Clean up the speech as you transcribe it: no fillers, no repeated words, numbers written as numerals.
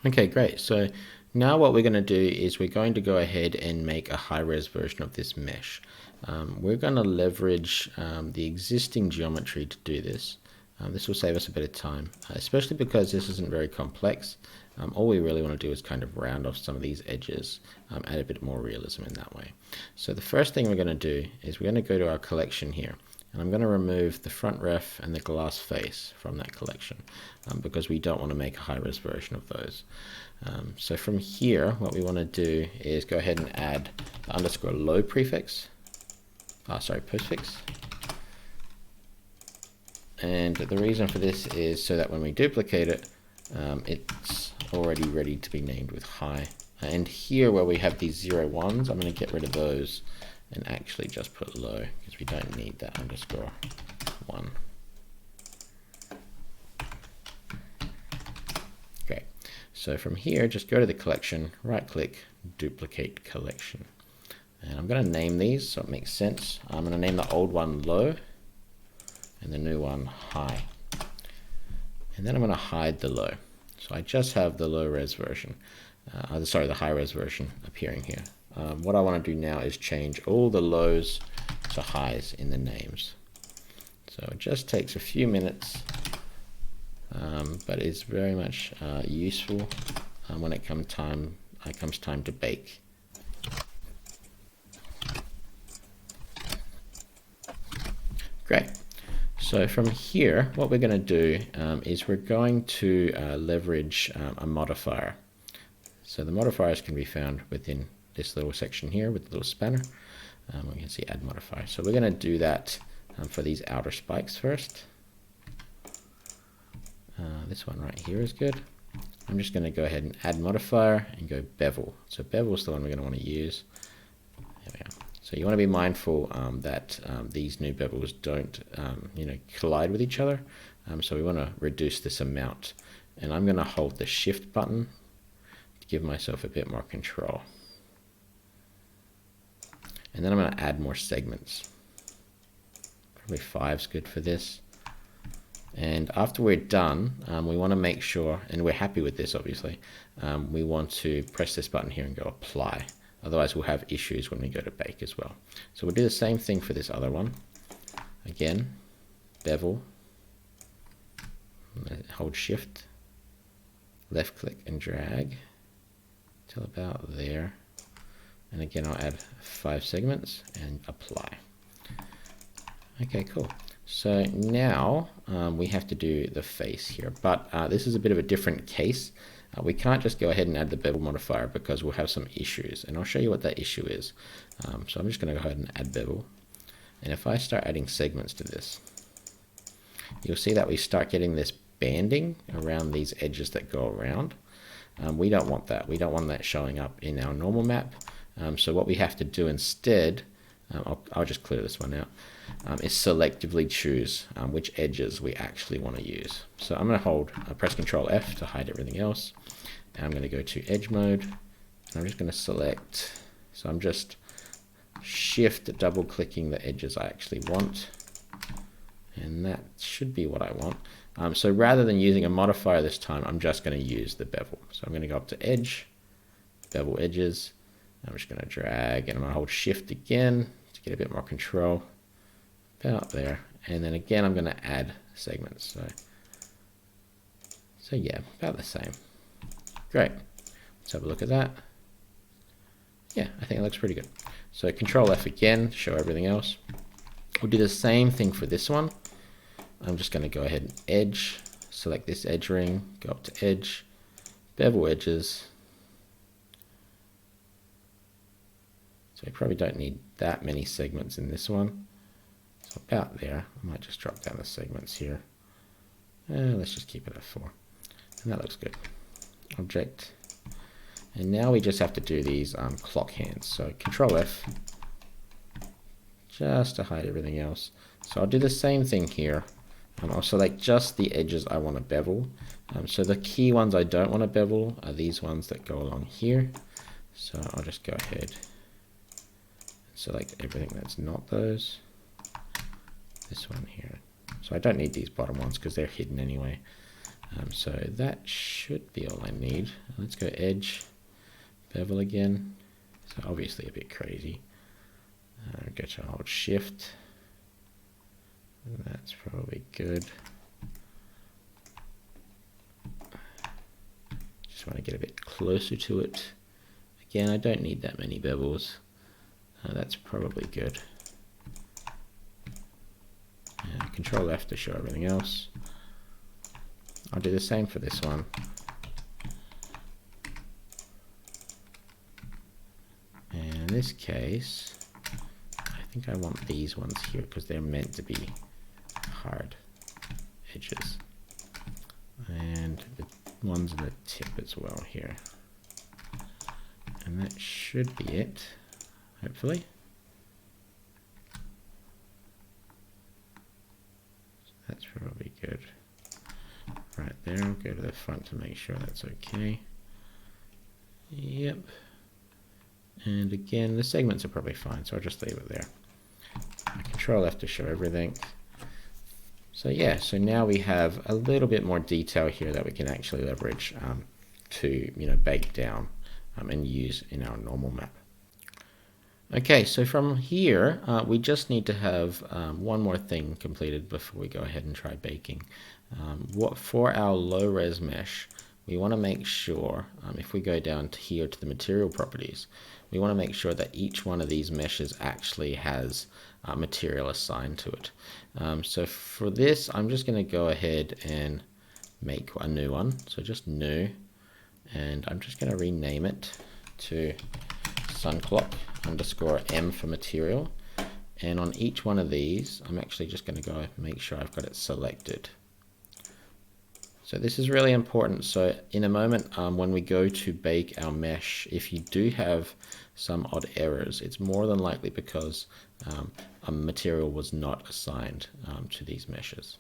Okay, great. So now what we're going to do is we're going to go ahead and make a high-res version of this mesh. We're going to leverage the existing geometry to do this. This will save us a bit of time, especially because this isn't very complex. All we really want to do is kind of round off some of these edges, add a bit more realism in that way. So the first thing we're going to do is we're going to go to our collection here. And I'm going to remove the front ref and the glass face from that collection because we don't want to make a high-res version of those. So from here, what we want to do is go ahead and add the underscore low prefix, postfix. And the reason for this is so that when we duplicate it, it's already ready to be named with high. And here where we have these 0, 1s, I'm going to get rid of those and actually just put low because we don't need that underscore 1. Great. So from here, just go to the collection, right click, duplicate collection. And I'm going to name these so it makes sense. I'm going to name the old one low and the new one high. And then I'm going to hide the low. So I just have the low res version, the high res version appearing here. What I want to do now is change all the lows to highs in the names. So it just takes a few minutes, but it's very much useful when it comes time to bake. Great. So from here, what we're going to do is we're going to leverage a modifier. So the modifiers can be found within this little section here with the little spanner. We can see add modifier. So we're going to do that for these outer spikes first. This one right here is good. I'm just going to go ahead and add modifier and go bevel. So bevel is the one we're going to want to use. There we are. So you want to be mindful that these new bevels don't collide with each other. So we want to reduce this amount. And I'm going to hold the shift button to give myself a bit more control. And then I'm going to add more segments. Probably 5 is good for this. And after we're done, we want to make sure, and we're happy with this obviously, we want to press this button here and go apply. Otherwise we'll have issues when we go to bake as well. So we'll do the same thing for this other one. Again, bevel, hold shift, left click and drag till about there. And again, I'll add 5 segments and apply. Okay, cool. So now we have to do the face here, but this is a bit of a different case. We can't just go ahead and add the bevel modifier because we'll have some issues, and I'll show you what that issue is. So I'm just going to go ahead and add bevel. And if I start adding segments to this, you'll see that we start getting this banding around these edges that go around. We don't want that. We don't want that showing up in our normal map. So what we have to do instead, I'll just clear this one out, is selectively choose which edges we actually want to use. So I'm going to press Control F to hide everything else. And I'm going to go to edge mode. And I'm just going to select, so I'm just shift double clicking the edges I actually want. And that should be what I want. So rather than using a modifier this time, I'm just going to use the bevel. So I'm going to go up to edge, bevel edges. I'm just going to drag and I'm going to hold shift again to get a bit more control. About there. And then again, I'm going to add segments. So yeah, about the same. Great. Let's have a look at that. Yeah, I think it looks pretty good. So Control F again to show everything else. We'll do the same thing for this one. I'm just going to go ahead and edge, select this edge ring, go up to edge, bevel edges. So we probably don't need that many segments in this one. So about there, I might just drop down the segments here. Let's just keep it at 4. And that looks good. Object. And now we just have to do these clock hands. So Control F, just to hide everything else. So I'll do the same thing here. I'll select just the edges I want to bevel. So the key ones I don't want to bevel are these ones that go along here. So I'll just go ahead and select everything that's not those. This one here. So I don't need these bottom ones because they're hidden anyway. So that should be all I need. Let's go edge, bevel again. So obviously a bit crazy. Go to hold shift. That's probably good. Just want to get a bit closer to it. Again, I don't need that many bevels. That's probably good. Control F to show everything else. I'll do the same for this one. And in this case, I think I want these ones here because they're meant to be hard edges. And the ones in the tip as well here. And that should be it, hopefully. So that's probably good. Right there, I'll go to the front to make sure that's okay. Yep. And again, the segments are probably fine, so I'll just leave it there. Control F to show everything. So yeah, so now we have a little bit more detail here that we can actually leverage to bake down and use in our normal map. Okay, so from here, we just need to have one more thing completed before we go ahead and try baking. For our low-res mesh, we want to make sure, if we go down to here to the material properties, we want to make sure that each one of these meshes actually has material assigned to it. So for this, I'm just going to go ahead and make a new one. So just new, and I'm just going to rename it to sunclock_M for material. And on each one of these, I'm actually just going to go make sure I've got it selected. So this is really important. So in a moment, when we go to bake our mesh, if you do have some odd errors, it's more than likely because a material was not assigned to these meshes.